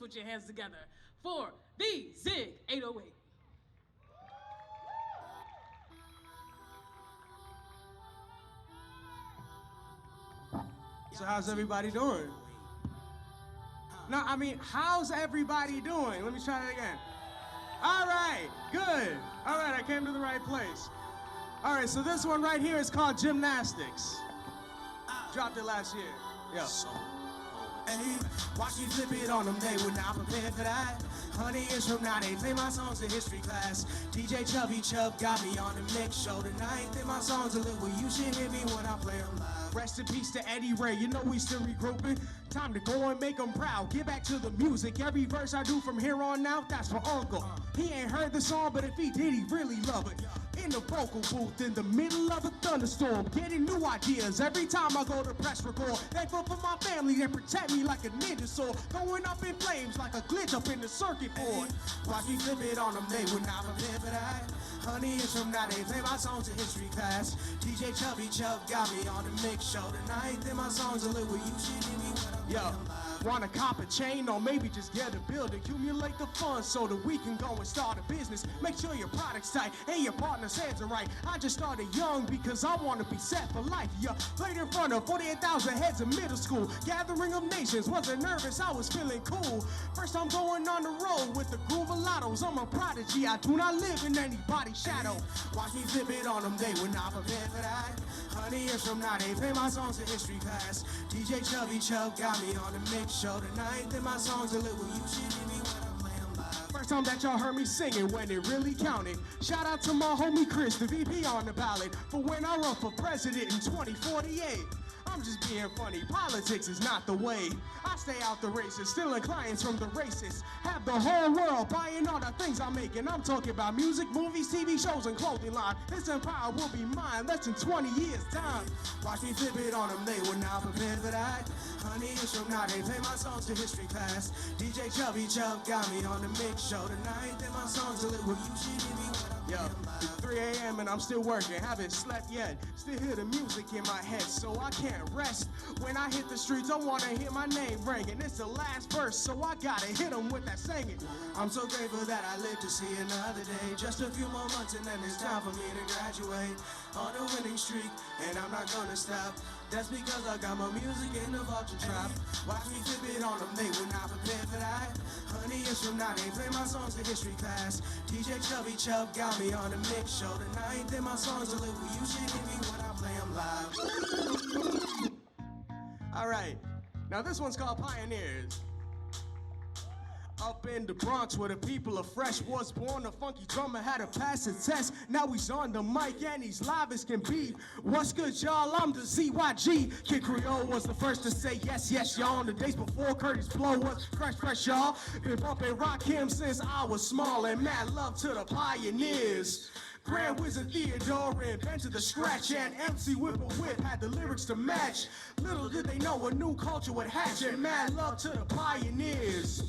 put your hands together for the ZYG 808. So how's everybody doing? No, I mean, how's everybody doing? Let me try that again. All right, good. All right, I came to the right place. All right, so this one right here is called Gymnastics. Dropped it last year. Yo. Hey, watch me flip it on them, they were not prepared for that. 100 years from now, they play my songs in history class. DJ Chubby Chub got me on the mix show tonight. Then my songs a little, you should hear me when I play them live. Rest in peace to Eddie Ray, you know we still regrouping. Time to go and make them proud, get back to the music. Every verse I do from here on out, that's for Uncle. He ain't heard the song, but if he did, he really love it. In the vocal booth, in the middle of a thunderstorm, getting new ideas every time I go to press record. Thankful for my family, they protect me like a ninja sword. Going up in flames like a glitch up in the circuit board. Watch me flip it on them, they were not prepared for that. 100 years from now, they play my songs in history class. DJ Chubby Chub got me on the mix show tonight. Then my songs a little, you should hear me when I'm wanna cop a chain or maybe just get a build, accumulate the funds so that we can go and start a business. Make sure your product's tight and your partner's hands are right. I just started young because I wanna be set for life. Yeah, played in front of 48,000 heads in middle school. Gathering of nations, wasn't nervous, I was feeling cool. First I'm going on the road with the GroovaLottos. I'm a prodigy, I do not live in anybody's shadow. Watch me flip it on them, they were not prepared for that. 100 years from now, they play my songs in history class. DJ Chubby Chub got me on the mix show tonight. Then my songs a little, you should hear me when I play them live. First time that y'all heard me singing when it really counted. Shout out to my homie Chris, the VP on the ballot, for when I run for president in 2048. I'm just being funny, politics is not the way. I stay out the races, stealing clients from the racists. Have the whole world buying all the things I'm making. I'm talking about music, movies, TV shows, and clothing line. This empire will be mine less than 20 years time. Watch me flip it on them, they were not prepared for that. 100 years from now, they play my songs in history class. DJ Chubby Chub got me on the mix show tonight. Then my songs a little, you should hear me when I play them live. It's 3 a.m. and I'm still working, haven't slept yet. Still hear the music in my head, so I can't rest. When I hit the streets, I wanna hear my name ringing. It's the last verse, so I gotta hit them with that singing. I'm so grateful that I live to see another day. Just a few more months and then it's time for me to graduate. On a winning streak, and I'm not gonna stop. That's because I got my music in the vulture trap. Watch me flip it on them, they were not prepared for that. 100 years from now, they play my songs in history class. DJ Chubby Chub got me on the mix show tonight. Then my songs a little, you should hear me when I play them live. All right, now this one's called Pioneers. Up in the Bronx where the people are fresh, was born a funky drummer, had to pass a test. Now he's on the mic and he's live as can be. What's good, y'all? I'm the ZYG. Kid Creole was the first to say yes, yes, y'all. On the days before Curtis Blow was fresh, y'all. Been bumping rock him since I was small, and mad love to the pioneers. Grand Wizard Theodore invented the scratch, and MC Whipple Whip had the lyrics to match. Little did they know a new culture would hatch, and mad love to the pioneers.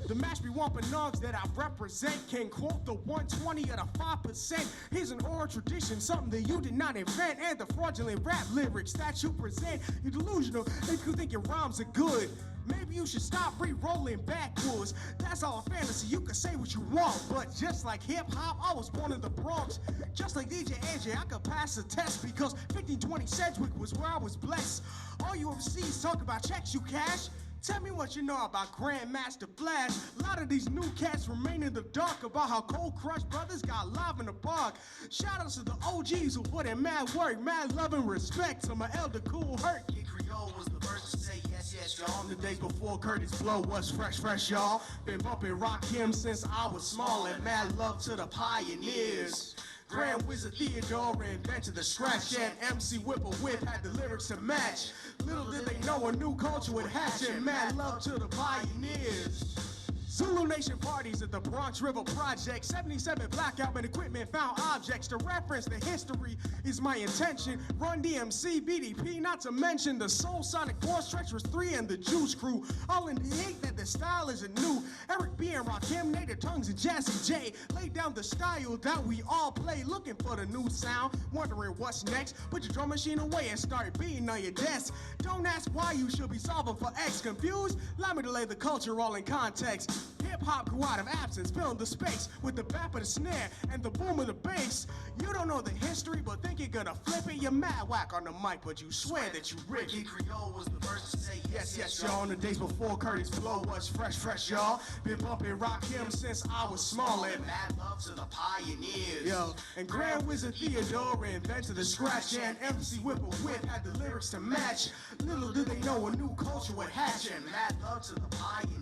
The mash be wampin' nugs that I represent can quote the 120 of the 5%. Here's an oral tradition, something that you did not invent, and the fraudulent rap lyrics that you present. You're delusional if you think your rhymes are good. Maybe you should stop re-rolling backwards. That's all a fantasy, you can say what you want. But just like hip-hop, I was born in the Bronx. Just like DJ AJ, I could pass a test because 1520 Sedgwick was where I was blessed. All you overseas talk about checks you cash. Tell me what you know about Grandmaster Flash. A lot of these new cats remain in the dark about how Cold Crush Brothers got live in the park. Shout outs to the OGs who put in mad work, mad love and respect to my elder Cool Herc. Kid Creole was the first to say yes, yes, y'all. On the days before Curtis Blow was fresh, y'all. Been bumping rock him since I was small, and mad love to the pioneers. Grand Wizard Theodore invented the scratch, and MC Whipple Whip had the lyrics to match. Little did they know a new culture would hatch, and mad love to the pioneers. Zulu Nation parties at the Bronx River Project. 77 blackout and equipment found objects. To reference the history is my intention. Run DMC, BDP, not to mention the Soul Sonic Force, Treacherous 3, and the Juice Crew. All in the ink that the style isn't new. Eric B and Rakim, Native Tongues, and Jazzy J laid down the style that we all play. Looking for the new sound, wondering what's next. Put your drum machine away and start beating on your desk. Don't ask why, you should be solving for X. Confused? Allow me to lay the culture all in context. Hip-hop grew out of absence, filling the space with the bap of the snare and the boom of the bass. You don't know the history, but think you're gonna flip it. You're mad whack on the mic, but you swear that you rip it. Creole was the first to say Yes, yes, y'all. On the days before Curtis Blow was fresh, y'all. Been bumping rock him since I was small. And mad love to the pioneers. yo, and Grand Wizard Theodore invented the scratch, and MC Whipper Whip had the lyrics to match. Little did they know a new culture would hatch, and mad love to the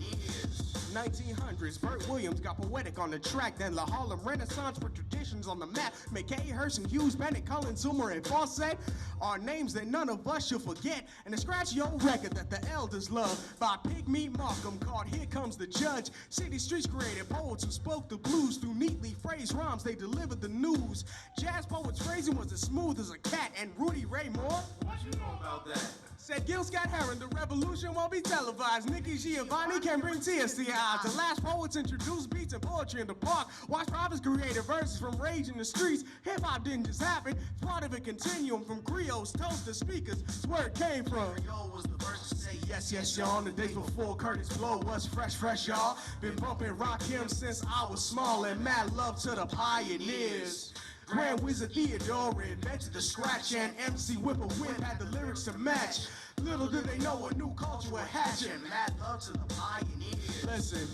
pioneers. 1900s, Burt Williams got poetic on the track. Then La Harlem Renaissance put traditions on the map. McKay, Herson, Hughes, Bennett, Cullen, Zoomer, and Fawcett are names that none of us should forget. And the scratchy old record that the elders love by Pigmeat Markham called Here Comes the Judge. City Streets created poets who spoke the blues through neatly phrased rhymes. They delivered the news. Jazz poets' phrasing was as smooth as a cat. And Rudy Ray Moore, what you know about that? said Gil Scott Heron, the revolution won't be televised. Nikki Giovanni can bring tears to your eyes. The last poets introduced beats and poetry in the park. Watch prophets created verses from rage in the streets. Hip-hop didn't just happen. It's part of a continuum from griots, toast to speakers. It's where it came from. Creole was the first to say Yes, yes, y'all. On the days before Curtis Blow was fresh, y'all. Been bumping rock him since I was small. And mad love to the pioneers. Grand Wizard Theodore invented the scratch, and MC Whipper Whip had the lyrics to match. Little did they know a new culture would hatch, and mad love to the pioneers. listen,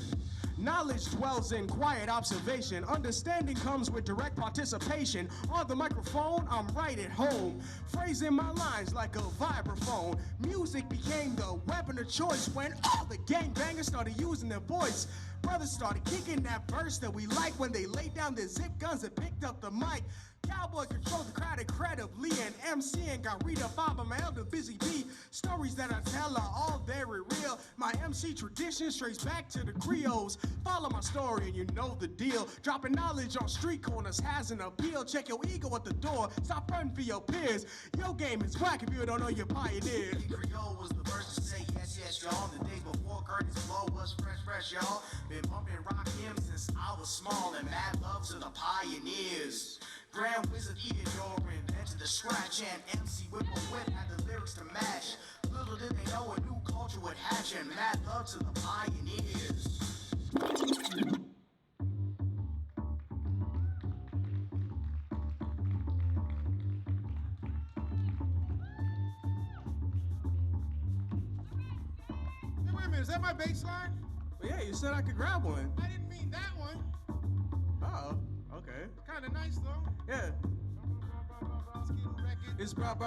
knowledge dwells in quiet observation. Understanding comes with direct participation. On the microphone, I'm right at home, phrasing my lines like a vibraphone. Music became the weapon of choice when all the gangbangers started using their voice. Brothers started kicking that verse that we like when they laid down their zip guns and picked up the mic. Cowboy controlled the crowd incredibly, and MCing got read up by my elder Busy B. Stories that I tell are all very real. My MC tradition trace back to the griots. Follow my story and you know the deal. Dropping knowledge on street corners has an appeal. Check your ego at the door. Stop running for your peers. Your game is whack if you don't know your pioneer. Creole was the first to say yes, yes, y'all. The days before Curtis Blow was fresh, y'all. Been bumping rock him since I was small, and mad love to the pioneers. Grand Wizard Theodore invented the scratch, and MC Whipper Whip had the lyrics to match. Little did they know a new culture would hatch, and mad love to the pioneers. Hey, wait a minute, is that my bass line? Well, yeah, you said I could grab one. I didn't mean that one. Oh, okay. Kinda nice though. Yeah. It's Bronx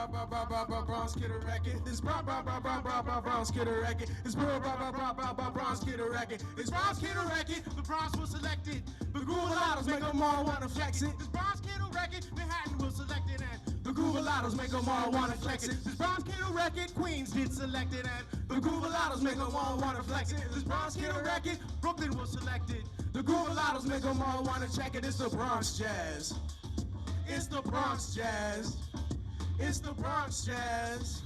Kid a Record. It's Bronx Kid a Record. It's Bronx Kid a Record. It's Bronx Kid a Record. The Bronx was selected. The GroovaLottos make them all wanna flex it. This Bronx Kid a Record. Manhattan was selected, and The GroovaLottos make them all wanna flex it. this Bronx Kid a Record. Queens did selected, and The GroovaLottos make them all wanna flex it. This Bronx Kid a Record. Brooklyn was selected. The GroovaLottos make them all wanna check it. It's the Bronx Jazz. It's the Bronx Jazz. It's the Bronx Jazz.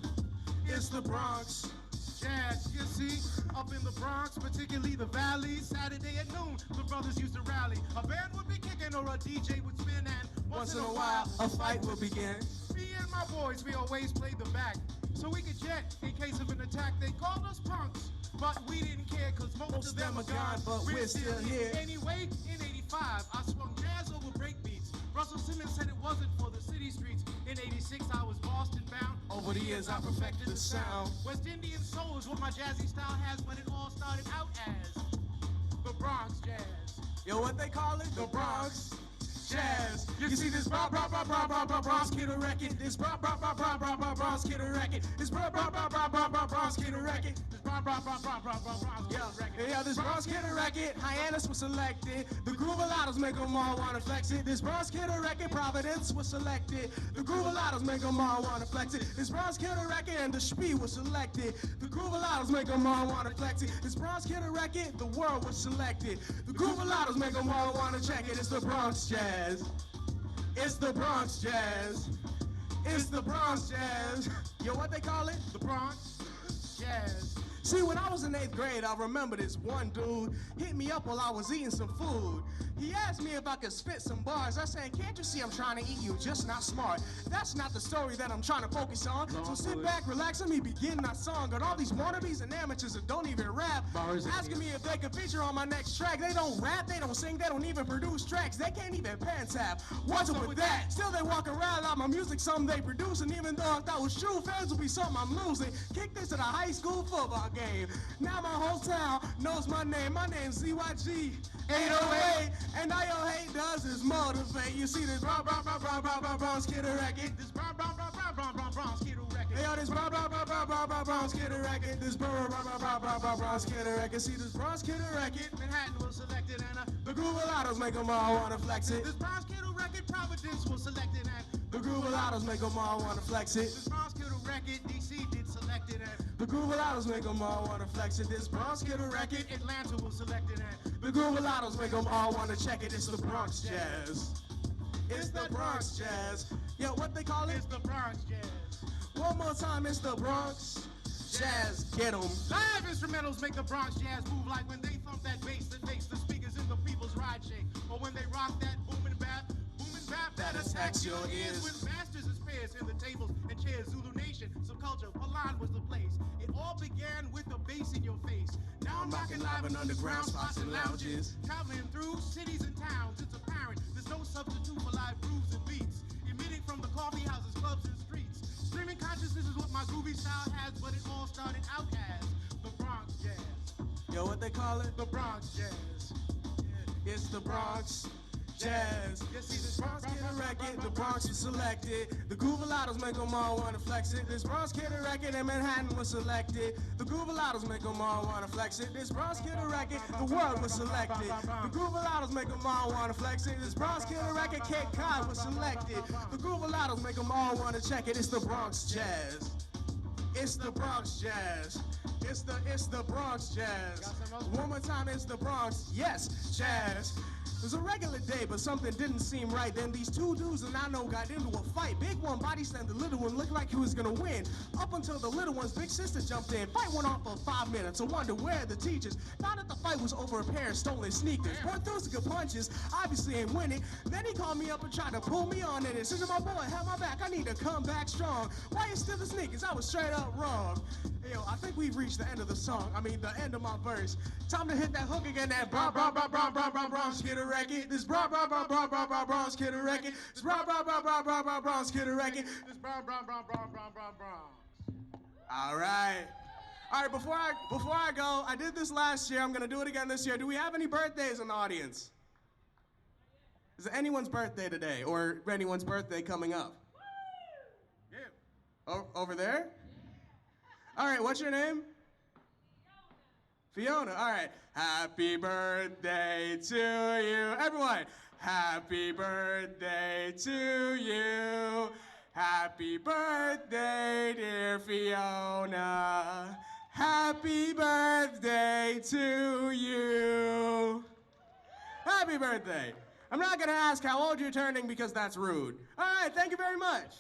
It's the Bronx. Jazz, you see, up in the Bronx, particularly the Valley, Saturday at noon, the brothers used to rally. A band would be kicking or a DJ would spin, and Once in a while, a fight will begin. me and my boys, we always played the back, so we could jet in case of an attack. They called us punks, but we didn't care, cause most of them are gone, but we're still here. Anyway, in 85, I swung jazz over breakbeats. Russell Simmons said it wasn't for the city streets. In 86, I was Boston bound. Over the years, I perfected the sound. West Indian soul is what my jazzy style has, but it all started out as the Bronx Jazz. Yo, what they call it? The Bronx Jazz. You see this Bronx Kid a Record. This Bronx Kid a Record. This Bronx Kid a Record. Yeah, this Bronx Kid record, Hyannis was selected. The GroovaLottos make them all wanna flex it. This Bronx Kid record, Providence was selected. The GroovaLottos make them all wanna flex it. This Bronx Kid record and the Spee was selected. The GroovaLottos make them all wanna flex it. This Bronx Kid record, the world was selected. The GroovaLottos make them all wanna check it. It's the Bronx Jazz. It's the Bronx Jazz. It's the Bronx Jazz. Yo, what they call it? The Bronx Jazz. See, when I was in 8th grade, I remember this one dude hit me up while I was eating some food. He asked me if I could spit some bars. I said, can't you see I'm trying to eat you, just not smart. That's not the story that I'm trying to focus on. So sit back, relax, let me begin my song. Got all these wannabes and amateurs that don't even rap asking me if they could feature on my next track. They don't rap, they don't sing, they don't even produce tracks. They can't even pen tap. What's up with that? Still they walk around like my music, something they produce. And even though if that was true, fans will be something I'm losing. Kick this at a high school football game. Now my whole town knows my name. My name's ZYG 808, and all your hate does is motivate. You see this Bronx Kid record. This Bronx Kid record. Hey, yo, this Bronx Kid record. This Bronx Kid record. See this Bronx Kid record. Manhattan was selected and the GroovaLottos make them all wanna flex it. this Bronx Kid record, Providence was selected and The GroovaLottos make them all wanna flex it. this Bronx Kid record, DC did selected and The GroovaLottos make them all wanna flex it. This Bronx Kid record. Atlanta was selected and The GroovaLottos make them all wanna check it. It's the Bronx Jazz. It's the Bronx Jazz. Yo, what they call it? it's the Bronx Jazz. One more time, it's the Bronx Jazz. Get 'em. Live instrumentals make the Bronx Jazz move like when they thump that bass that makes the speakers in the people's ride shake. Or when they rock that booming bap that attacks your ears. When masters and spares in the tables and chairs, Zulu Nation, subculture, Palan was the place. It all began with a bass in your face. Now I'm rocking live in underground spots and lounges. Traveling through cities and towns, it's apparent there's no substitute for live grooves and beats. Emitting from the coffee houses, clubs, and streets. Streaming consciousness is what my groovy style has, but it all started out as the Bronx Jazz. Yo, what they call it? The Bronx Jazz. It's the Bronx Jazz. You see this Bronx Kid record, the Bronx was selected. The GroovaLottos make them all wanna flex it. This Bronx Kid record in Manhattan was selected. The GroovaLottos make them all wanna flex it. This Bronx Kid record, the world was selected. The GroovaLottos make them all wanna flex it. This Bronx Kid record, Cape Cod was selected. The GroovaLottos make them all wanna check it. It's the Bronx Jazz. It's the Bronx Jazz. It's the Bronx Jazz. One more time, it's the Bronx, yes, Jazz. It was a regular day, but something didn't seem right. Then these two dudes and I know got into a fight. Big one body slammed the little one, looked like he was gonna win. Up until the little one's big sister jumped in. Fight went on for 5 minutes. I wonder where the teachers. Found that the fight was over a pair of stolen sneakers. One threw some good punches, obviously ain't winning. Then he called me up and tried to pull me on it. And since my boy had my back, I need to come back strong. Why you steal the sneakers? I was straight up wrong. Hey, yo, I think we've reached the end of the song. I mean, the end of my verse. Time to hit that hook again. That Bronx Kid record. This Bronx Kid record. This Bronx Kid record. This Bronx. All right. All right, before I go, I did this last year. I'm going to do it again this year. Do we have any birthdays in the audience? Is it anyone's birthday today or anyone's birthday coming up? Yeah. Oh, over there? All right, what's your name? Fiona. All right. Happy birthday to you. Everyone, happy birthday to you. Happy birthday, dear Fiona. Happy birthday to you. Happy birthday. I'm not going to ask how old you're turning because that's rude. All right, thank you very much.